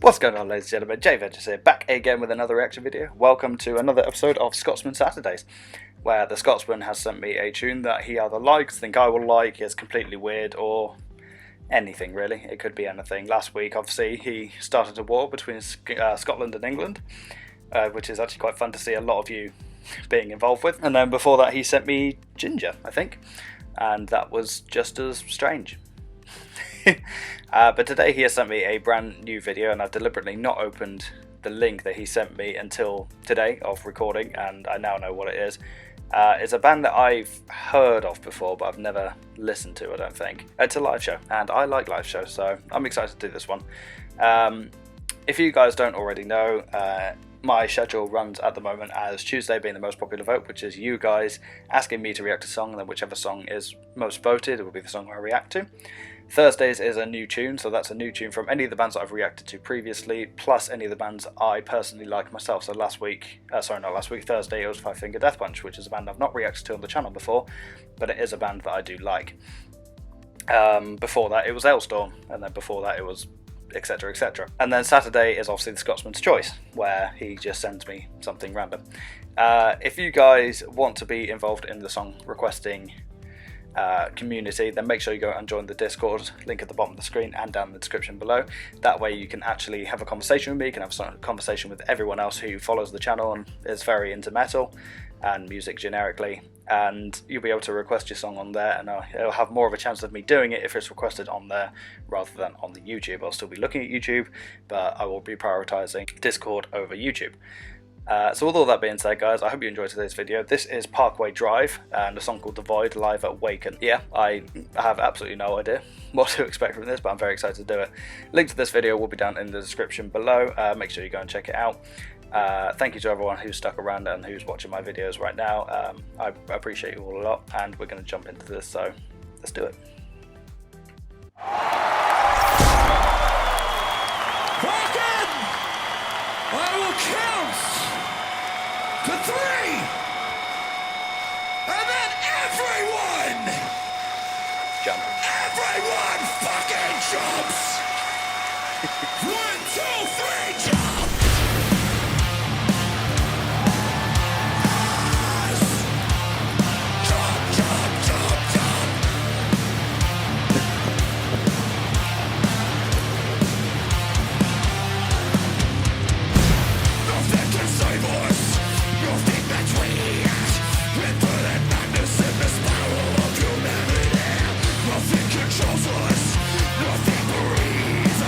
What's going on, ladies and gentlemen? Jay Ventures here, back again with another reaction video. Welcome to another episode of Scotsman Saturdays, where the Scotsman has sent me a tune that he either likes, think I will like, is completely weird, or anything really. It could be anything. Last week, obviously, he started a war between Scotland and England, which is actually quite fun to see a lot of you being involved with. And then before that, he sent me Ginger, I think, and that was just as strange. But today he has sent me a brand new video, and I've deliberately not opened the link that he sent me until today of recording, and I now know what it is. It's a band that I've heard of before, but I've never listened to, I don't think. It's a live show, and I like live shows, so I'm excited to do this one. If you guys don't already know, my schedule runs at the moment as Tuesday being the most popular vote, which is you guys asking me to react to a song, and then whichever song is most voted, it will be the song I react to. Thursdays is a new tune, so that's a new tune from any of the bands that I've reacted to previously, plus any of the bands I personally like myself. So Thursday it was Five Finger Death Punch, which is a band I've not reacted to on the channel before, but it is a band that I do like. Before that it was Ailstorm, and then before that it was etc, etc. And then Saturday is obviously the Scotsman's Choice, where he just sends me something random. If you guys want to be involved in the song requesting community, then make sure you go and join the Discord, link at the bottom of the screen and down in the description below. That way you can actually have a conversation with me, you can have a conversation with everyone else who follows the channel and is very into metal and music generically, and you'll be able to request your song on there, and it'll have more of a chance of me doing it if it's requested on there rather than on the YouTube. I'll still be looking at YouTube, but I will be prioritising Discord over YouTube. So with all that being said, guys, I hope you enjoyed today's video. This is Parkway Drive and a song called The Void live at WACKEN. Yeah, I have absolutely no idea what to expect from this, but I'm very excited to do it. Link to this video will be down in the description below. Make sure you go and check it out. Thank you to everyone who's stuck around and who's watching my videos right now. I appreciate you all a lot, and we're going to jump into this, so let's do it. WACKEN! I will count to 3, and then everyone Jump. Everyone fucking jumps! 1, 2, 3, jump! Nothing controls us, nothing breathes.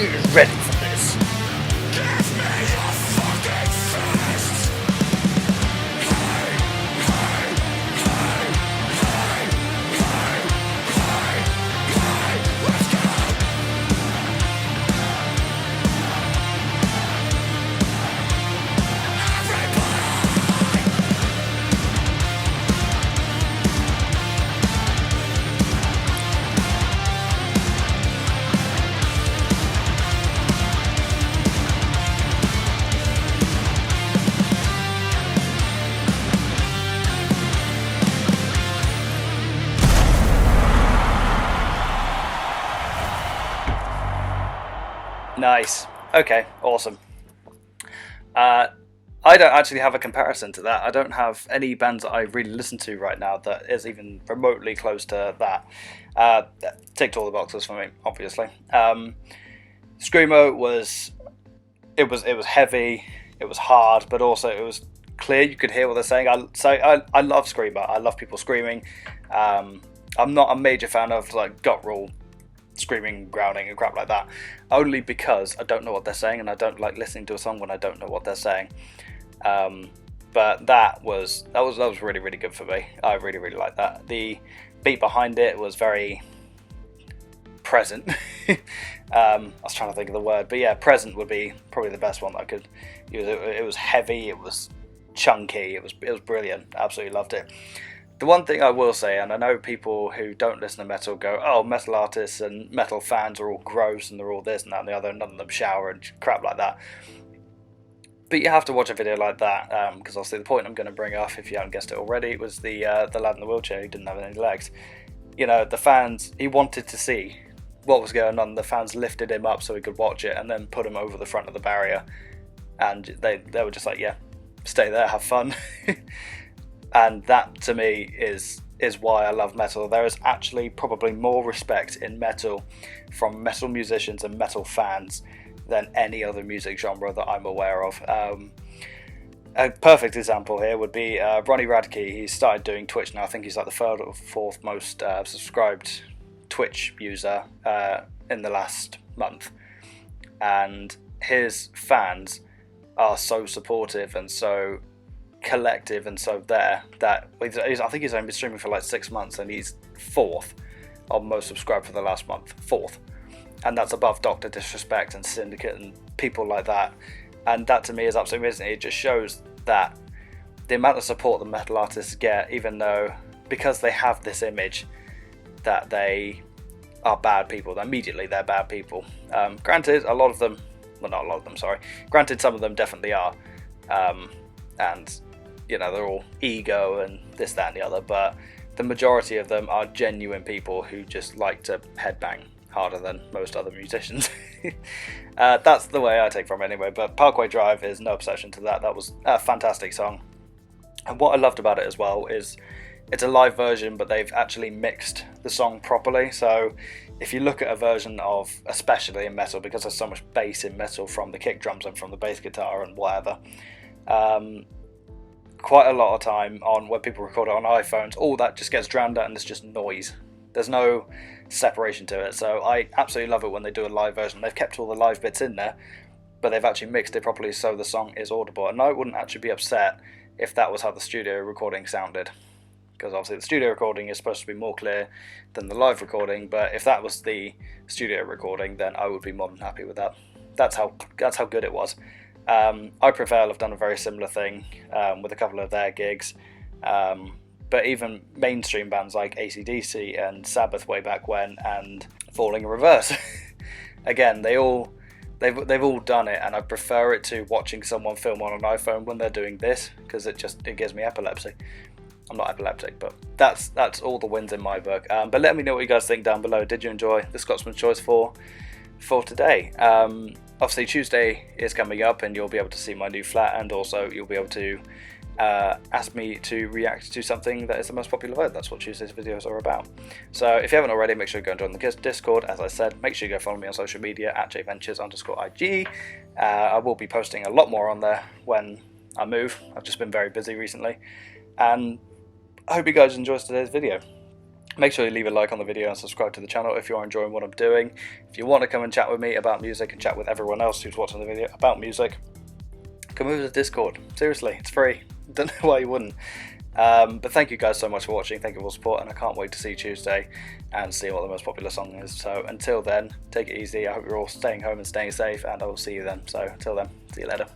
ready for this. Give me your fucking fists! Let's go! Nice. Okay, awesome. I don't actually have a comparison to that. I don't have any bands that I really listen to right now that is even remotely close to that. Ticked all the boxes for me, obviously. Screamo was heavy, it was hard, but also it was clear. You could hear what they're saying. I love Screamo. I love people screaming. I'm not a major fan of like guttural screaming, growling and crap like that, only because I don't know what they're saying and I don't like listening to a song when I don't know what they're saying. But that was really, really good for me. I really, really like that. The beat behind it was very present. I was trying to think of the word, but yeah, present would be probably the best one that I could use. It was heavy, it was chunky, it was brilliant. Absolutely loved it. The one thing I will say, and I know people who don't listen to metal go, oh, metal artists and metal fans are all gross and they're all this and that and the other, and none of them shower and crap like that. But you have to watch a video like that, because obviously the point I'm going to bring up, if you haven't guessed it already, was the lad in the wheelchair who didn't have any legs. You know, the fans, he wanted to see what was going on. The fans lifted him up so he could watch it and then put him over the front of the barrier. And they were just like, yeah, stay there, have fun. And that to me is why I love metal. There is actually probably more respect in metal from metal musicians and metal fans than any other music genre that I'm aware of. A perfect example here would be Ronnie Radke. He started doing Twitch now. I think he's like the third or fourth most subscribed Twitch user in the last month. And his fans are so supportive and so collective and so there that I think he's only been streaming for like 6 months and he's fourth on most subscribed for the last month. Fourth. And that's above Dr. Disrespect and Syndicate and people like that. And that to me is absolutely amazing. It just shows that the amount of support the metal artists get, even though because they have this image that they are bad people, immediately they're bad people. Granted, a lot of them, well, not a lot of them, sorry. Granted, some of them definitely are. And, you know, they're all ego and this, that, and the other. But the majority of them are genuine people who just like to headbang harder than most other musicians. That's the way I take from it anyway. But Parkway Drive is no obsession to that. That was a fantastic song. And what I loved about it as well is it's a live version, but they've actually mixed the song properly. So if you look at a version of, especially in metal, because there's so much bass in metal from the kick drums and from the bass guitar and whatever, quite a lot of time on when people record it on iPhones, all that just gets drowned out and it's just noise. There's no separation to it. So I absolutely love it when they do a live version. They've kept all the live bits in there, but they've actually mixed it properly so the song is audible. And I wouldn't actually be upset if that was how the studio recording sounded, because obviously the studio recording is supposed to be more clear than the live recording, but if that was the studio recording, then I would be more than happy with that. That's how good it was. I Prevail have done a very similar thing with a couple of their gigs, but even mainstream bands like AC/DC and Sabbath way back when, and Falling in Reverse, again they've all done it, and I prefer it to watching someone film on an iPhone when they're doing this, because it gives me epilepsy. I'm not epileptic, but that's all the wins in my book. But let me know what you guys think down below. Did you enjoy the Scotsman's Choice for today? Obviously Tuesday is coming up and you'll be able to see my new flat, and also you'll be able to ask me to react to something that is the most popular vote. That's what Tuesday's videos are about. So if you haven't already, make sure you go and join the Discord. As I said, make sure you go follow me on social media at jventures_IG. I will be posting a lot more on there when I move. I've just been very busy recently, and I hope you guys enjoyed today's video. Make sure you leave a like on the video and subscribe to the channel if you're enjoying what I'm doing. If you want to come and chat with me about music and chat with everyone else who's watching the video about music, come over to Discord. Seriously, it's free. Don't know why you wouldn't. But thank you guys so much for watching. Thank you for your support, and I can't wait to see Tuesday and see what the most popular song is. So until then, take it easy. I hope you're all staying home and staying safe, and I will see you then. So until then, see you later.